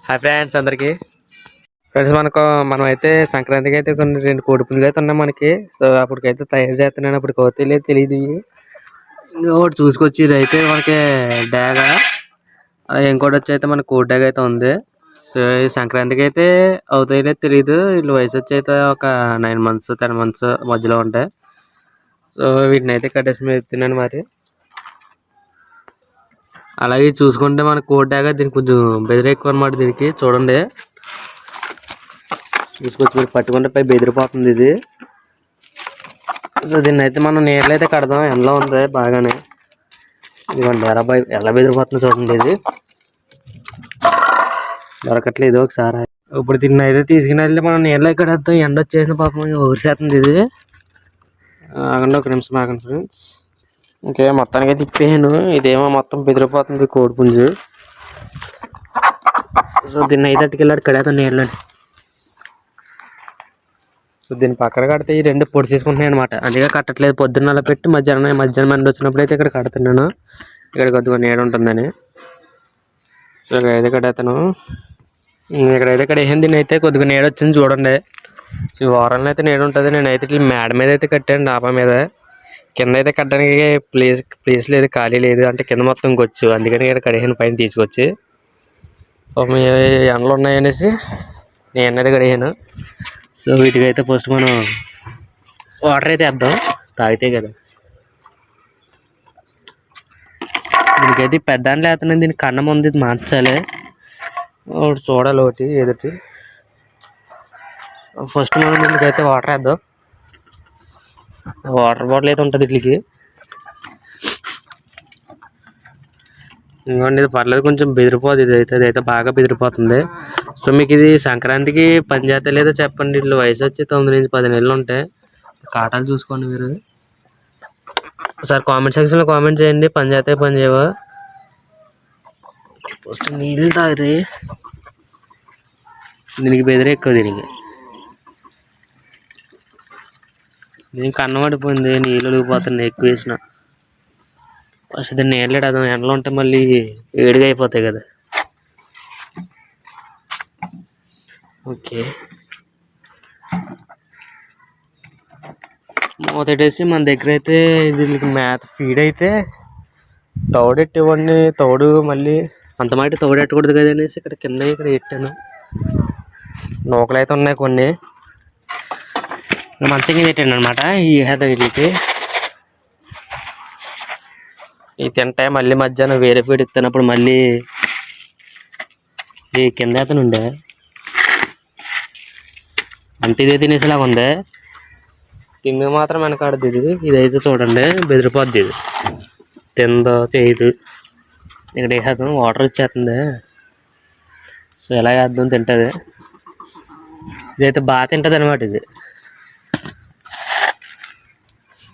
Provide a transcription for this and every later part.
Hi friends అందరికి. Friends మనమైతే సంక్రాంతికి అయితే కొన్ని 2 కోడిపుంజులు అయితే ఉన్నాయి మనకి. సో అప్పటికైతే తయారు చేస్తున్నాను. అప్పటికి అవుతాయిలే తెలియదు. ఇంకోటి చూసుకొచ్చి ఇది అయితే మనకి డాగా, ఇంకోటి వచ్చి అయితే మన కోడి డాగ్ అయితే ఉంది. సో ఈ సంక్రాంతికి అయితే అవుతాయిలే తెలియదు. వీళ్ళు వయసు వచ్చి అయితే ఒక 9 months 10 months మధ్యలో ఉంటాయి. సో వీటిని అయితే కట్టేసి మేపుతున్నాను మరి. అలాగే చూసుకుంటే మన కోడి డాగా దీనికి కొంచెం బెదిరి ఎక్కువ అనమాట. దీనికి చూడండి, చూసుకొచ్చి మీరు పట్టుకుంటే పై బెదిరిపోతుంది ఇది. సో దీన్ని అయితే మనం నీళ్ళు అయితే కడదాం. ఎండలో ఉంది బాగానే. ఇదిగోండి ఎలా బెదిరిపోతుంది చూడండి. ఇది దొరకట్లేదు ఒకసారి. ఇప్పుడు దీన్ని అయితే తీసుకుని వెళ్ళి మనం నీళ్ళు కడేద్దాం. ఎండ వచ్చేసిన పాపం ఊరిసేస్తుంది ఇది. ఆగండి ఒక నిమిషం ఆగండి ఫ్రెండ్స్. ఇంకే మొత్తానికి అయితే తిప్పేను. ఇదేమో మొత్తం బెదిరిపోతుంది కోడిపుంజు. సో దీన్ని అయితే అట్టుకెళ్ళాడు కడేద్దాం నీళ్ళని. సో దీన్ని పక్కన కడితే ఈ 2 పొడి చేసుకుంటున్నాయి అనమాట. అందుకే కట్టట్లేదు. పొద్దున్న అలా పెట్టి మధ్యాహ్నం ఎండ వచ్చినప్పుడు అయితే ఇక్కడ కడుతున్నాను. ఇక్కడ కొద్దిగా నీడ ఉంటుందని ఇక్కడైతే కడేస్తాను. ఇక్కడైతే కడేసాను. దీన్ని అయితే కొద్దిగా నీడ వచ్చింది చూడండి. ఈ వారంలో అయితే నీడ ఉంటుంది. నేనైతే ఇట్లా మేడ మీద అయితే కట్టాను, డాబా మీద. కింద అయితే కట్టడానికి ప్లేస్ లేదు, ఖాళీ లేదు. అంటే కింద మొత్తం ఇంకొచ్చు. అందుకని ఇక్కడ కడేసాను పైన తీసుకొచ్చి. ఎండలు ఉన్నాయనేసి నేను అయితే కడిగాను. సో వీటికి అయితే ఫస్ట్ మనం వాటర్ అయితే వేద్దాం, తాగితే కదా. దీనికైతే పెద్ద దాంట్లో వేస్తున్నాను. దీనికి కన్నం ఉంది, ఇది మార్చాలి. ఒకటి చూడాలి, ఒకటి ఎదుటి. ఫస్ట్ మనం దీనికైతే వాటర్ వేద్దాం. వాటర్ బాటిల్ అయితే ఉంటుంది వీటికి. ఇంకోండి ఇది పర్లేదు, కొంచెం బెదిరిపోతుంది. ఇదైతే బాగా బెదిరిపోతుంది. సో మీకు ఇది సంక్రాంతికి పని చేస్తే లేదో చెప్పండి. వీళ్ళు వయసు వచ్చి 9 నుంచి 10 నెలలు ఉంటాయి. కాటాలు చూసుకోండి మీరు. ఒకసారి కామెంట్ సెక్షన్లో కామెంట్ చేయండి, పని చేస్తే పని చేయవా. ఫస్ట్ నీళ్ళు తాగుతాయి. దీనికి బెదిరి ఎక్కువ. దీనికి అన్నం పడిపోయింది, నీళ్ళు ఒలిగిపోతున్నాయి ఎక్కువ వేసిన. ఫస్ట్ దీన్ని నీళ్ళు వేద్దాం. ఎండలో ఉంటే మళ్ళీ వేడిగా అయిపోతాయి కదా. ఓకే, మొదటేసి మన దగ్గర అయితే దీనికి మేత ఫీడ్ అయితే తౌడెట్టివ్వండి. తౌడు మళ్ళీ అంత మాట తౌడెట్టకూడదు కదా అనేసి ఇక్కడ కింద ఇక్కడ పెట్టాను. నూకలు అయితే ఉన్నాయి కొన్ని. మంచం కింద పెట్టాను అనమాట. ఈ వీటికి ఇవి తింటాయి. మళ్ళీ మధ్యాహ్నం వేరే ఫీడ్ ఇస్తున్నప్పుడు మళ్ళీ ఈ కింద అయితే ఉండే అంత ఇదే తినేసేలాగా ఉంది. తిండి మాత్రం వెనకాడదు ఇది. ఇదైతే చూడండి బెదిరిపోద్ది. ఇది తిందో చేయదు. ఇక్కడ వేసేద్దాం, వాటర్ వచ్చేస్తుంది. సో ఎలా వేద్దాం, తింటుంది. ఇదైతే బాగా తింటుంది అనమాట.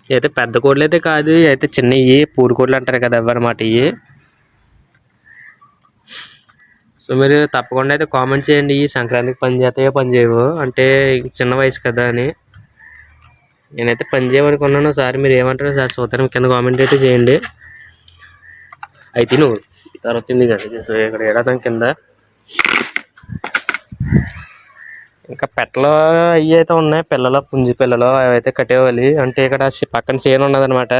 ఇదైతే పెద్ద కోళ్ళు అయితే కాదు, అయితే చిన్నవి పూడి కోళ్ళు అంటారు కదా అన్నమాట ఇవి. సో మీరు తప్పకుండా అయితే కామెంట్ చేయండి, ఈ సంక్రాంతికి పని చేస్తాయో పని చేయవో. అంటే చిన్న వయసు కదా అని నేనైతే పని చేయమనుకున్నాను. సార్ మీరు ఏమంటారో సార్ చూద్దాం, కింద కామెంట్ అయితే చేయండి. అయితే నువ్వు తర్వాత తింది కదా. సో ఇక్కడ ఏడాది కింద ఇంకా పెట్టలు అవి అయితే ఉన్నాయి. పిల్లలు, పుంజి పిల్లలు అవి అయితే కట్టేవాలి. అంటే ఇక్కడ పక్కన చేను ఉన్నది అనమాట.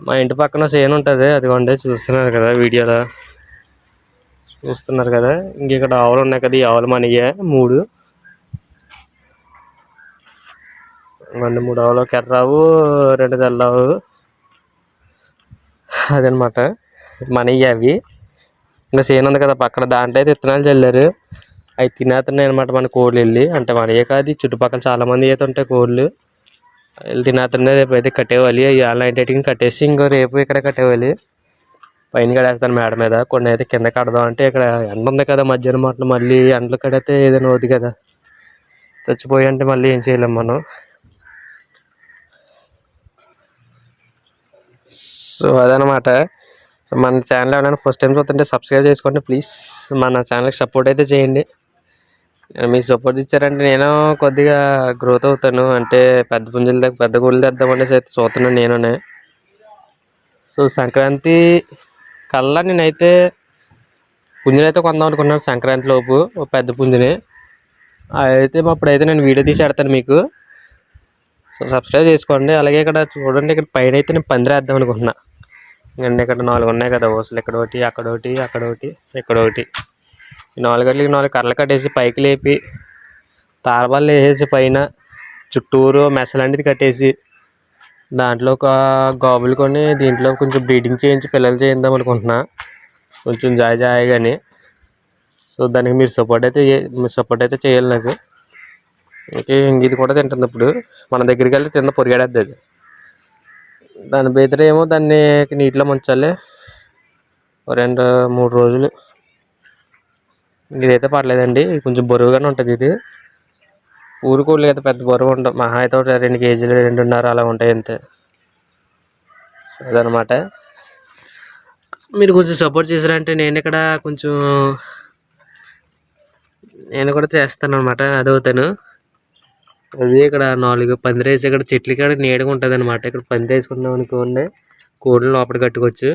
మా ఇంటి పక్కన చేను ఉంటుంది. అదిగోండి చూస్తున్నారు కదా, వీడియోలో చూస్తున్నారు కదా. ఇంక ఇక్కడ ఆవులు ఉన్నాయి కదా, ఈ ఆవులు మనయ్యే 3. 3 ఆవులు, కెర్రావు 2 తెల్లావు. అదనమాట మనయ్య అవి. ఇంకా చేను ఉంది కదా పక్కన, దాంట్లో అయితే విత్తనాలు చల్లారు. అవి తినేస్తున్నాయి అనమాట మన కోళ్ళు వెళ్ళి. అంటే మనయే కాదు, చుట్టుపక్కల చాలామంది అయితే ఉంటాయి కోళ్ళు. వెళ్ళి తినేస్తున్నాయి. రేపు అయితే కట్టేవాలి. ఇవాళ నైట్కి కట్టేసి ఇంకో రేపు ఇక్కడ కట్టేవాలి. పైన కడేస్తాను మేడ మీద. కొన్ని అయితే కింద కడదాం. అంటే ఇక్కడ ఎండ ఉంది కదా మధ్యాహ్నం మాటలు, మళ్ళీ ఎండలు కడితే ఏదైనా అవుతుంది కదా, చచ్చిపోయి అంటే మళ్ళీ ఏం చేయలేం మనం. సో అదనమాట. సో మన ఛానల్ ఎవరైనా ఫస్ట్ టైం చూస్తుంటే సబ్స్క్రైబ్ చేసుకోండి ప్లీజ్. మన ఛానల్కి సపోర్ట్ అయితే చేయండి. మీకు సపోర్ట్ ఇచ్చారంటే నేను కొద్దిగా గ్రోత్ అవుతాను. అంటే పెద్ద పుంజుల దగ్గర పెద్ద గుళ్ళు తెద్దామనేసి అయితే చూస్తున్నాను నేనే. సో సంక్రాంతి కల్లా నేనైతే పుంజుని అయితే కొందాం అనుకున్నాను సంక్రాంతి లోపు, ఒక పెద్ద పుంజుని. అయితే అప్పుడైతే నేను వీడియో తీసి పెడతాను మీకు. సో సబ్స్క్రైబ్ చేసుకోండి. అలాగే ఇక్కడ చూడండి, ఇక్కడ పైన అయితే నేను పందిరి వేద్దాం అనుకుంటున్నా. అండ్ ఇక్కడ 4 ఉన్నాయి కదా ఊసలు, ఇక్కడ ఒకటి, అక్కడ ఒకటి, అక్కడ ఒకటి, ఇక్కడ ఒకటి. ఈ 4 గట్లకి 4 కర్రలు కట్టేసి పైకి లేపి తారబాళ్ళు వేసేసి పైన చుట్టూరు మెసలాంటిది కట్టేసి దాంట్లో ఒక గాబులు కొని దీంట్లో కొంచెం బ్రీడింగ్ చేయించి పిల్లలు చేద్దాం అనుకుంటున్నా, కొంచెం జాయిగాని. సో దానికి మీరు సపోర్ట్ అయితే చేయాలి నాకు. ఇది కూడా తింటుంది. ఇప్పుడు మన దగ్గరికి వెళ్తే తిన్న పొరిగాడేద్ది అది. దాని బెదిరి ఏమో దాన్ని నీటిలో ముంచాలి 2-3 రోజులు. ఇదైతే పర్లేదండి, కొంచెం బరువుగానే ఉంటుంది. ఇది ఊరుకోళ్ళు అయితే పెద్ద బరువు ఉండవు, మహా అయితే 2 కేజీలు 2.5 అలా ఉంటాయి అంతే. అదనమాట. మీరు కొంచెం సపోర్ట్ చేశారంటే నేను కూడా చేస్తాను అనమాట, అదవుతాను. అది ఇక్కడ 4 పందిరేసి ఇక్కడ చెట్లు కాడ నీడగా ఉంటుంది అనమాట. ఇక్కడ పందిరి వేసుకున్నాం అనుకోండి, కోళ్ళు లోపల కట్టుకోవచ్చు.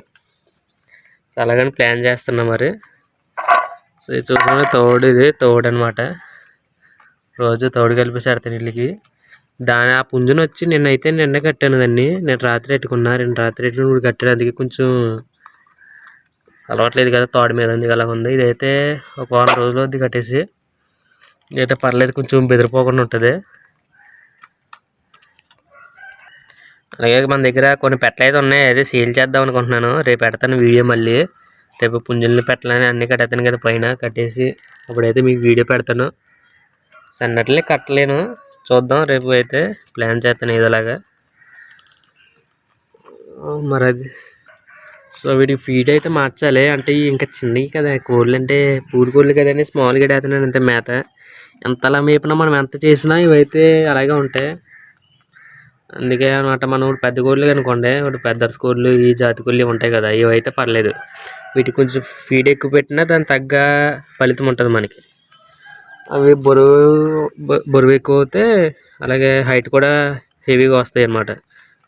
అలాగని ప్లాన్ చేస్తున్నాం మరి. సో ఇది చూసుకుంటే ఇది తోడు అనమాట. రోజు తోడు కలిపేసి ఆడతాను ఇళ్ళకి. ఆ పుంజుని వచ్చి నిన్న కట్టాను దాన్ని. నేను రాత్రి పెట్టుకున్నా, 2 రాత్రి పెట్టుకుని కట్టాను. అందుకే కొంచెం అలవాట్లేదు కదా తోడు మీద, ఉంది అలా ఉంది. ఇదైతే ఒక 1 రోజులు వద్ది కట్టేసి. ఇదైతే పర్లేదు, కొంచెం బెదిరిపోకుండా ఉంటుంది. అలాగే మన దగ్గర కొన్ని పెట్టలు అయితే ఉన్నాయి, అదే సేల్ చేద్దాం అనుకుంటున్నాను. రేపు పెడతాను వీడియో మళ్ళీ. రేపు పుంజుల్ని పెట్టలని అన్నీ కట్టేస్తాను కదా పైన కట్టేసి, అప్పుడైతే మీకు వీడియో పెడతాను. సన్నట్లే కట్టలేను, చూద్దాం. రేపు అయితే ప్లాన్ చేస్తాను ఏదోలాగా మరి అది. సో వీటికి ఫీడ్ అయితే మార్చాలి. అంటే ఇంకా చిన్నవి కదా కోళ్ళు, అంటే పూరి కోళ్ళు కదండి, స్మాల్గా వేస్తున్నాను అంతే మేత. ఎంతలా మేపినా మనం ఎంత చేసినా ఇవైతే అలాగే ఉంటాయి. అందుకే అనమాట. మనం పెద్ద కోళ్ళు అనుకోండి, పెద్ద కోళ్ళు, ఈ జాతి కోళ్ళు ఉంటాయి కదా, ఇవైతే పర్లేదు. వీటికి కొంచెం ఫీడ్ ఎక్కువ పెట్టినా దాని తగ్గ ఫలితం ఉంటుంది మనకి. అవి బరువు ఎక్కువ అవుతే అలాగే హైట్ కూడా హెవీగా వస్తాయి అన్నమాట.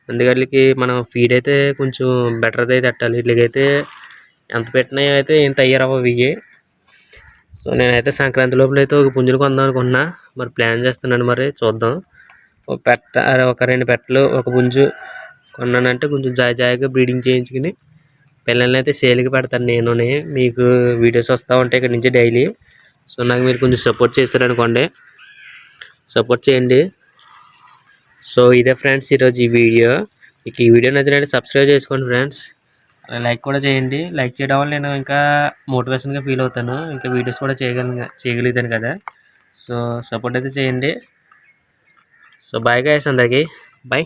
అందుకకి మనం ఫీడ్ అయితే కొంచెం బెటర్ది అయితే పెట్టాలి. వీటికైతే ఎంత పెట్టినా అయితే ఏం తయారవ్వవు ఇవి. సో నేనైతే సంక్రాంతి లోపల అయితే ఒక పుంజులు కొందాం అనుకున్నా, మరి ప్లాన్ చేస్తున్నాను. మరి చూద్దాం. ఒక 2 పెట్టలు ఒక పుంజు కొన్నానంటే కొంచెం జాయిగా బ్రీడింగ్ చేయించుకుని పిల్లల్ని అయితే సేల్కి పెడతాను నేను. మీకు వీడియోస్ వస్తూ ఉంటాయి ఇక్కడ నుంచి డైలీ. సో నాకు మీరు కొంచెం సపోర్ట్ చేస్తారనుకోండి, సపోర్ట్ చేయండి. సో ఇదే ఫ్రెండ్స్ ఈరోజు ఈ వీడియో. మీకు ఈ వీడియో నచ్చినట్టు సబ్స్క్రైబ్ చేసుకోండి ఫ్రెండ్స్. లైక్ కూడా చేయండి. లైక్ చేయడం వల్ల నేను ఇంకా మోటివేషన్గా ఫీల్ అవుతాను, ఇంకా వీడియోస్ కూడా చేయగలుగుతాను కదా. సో సపోర్ట్ అయితే చేయండి. సో బాయ్ గైస్, అందరికీ బాయ్.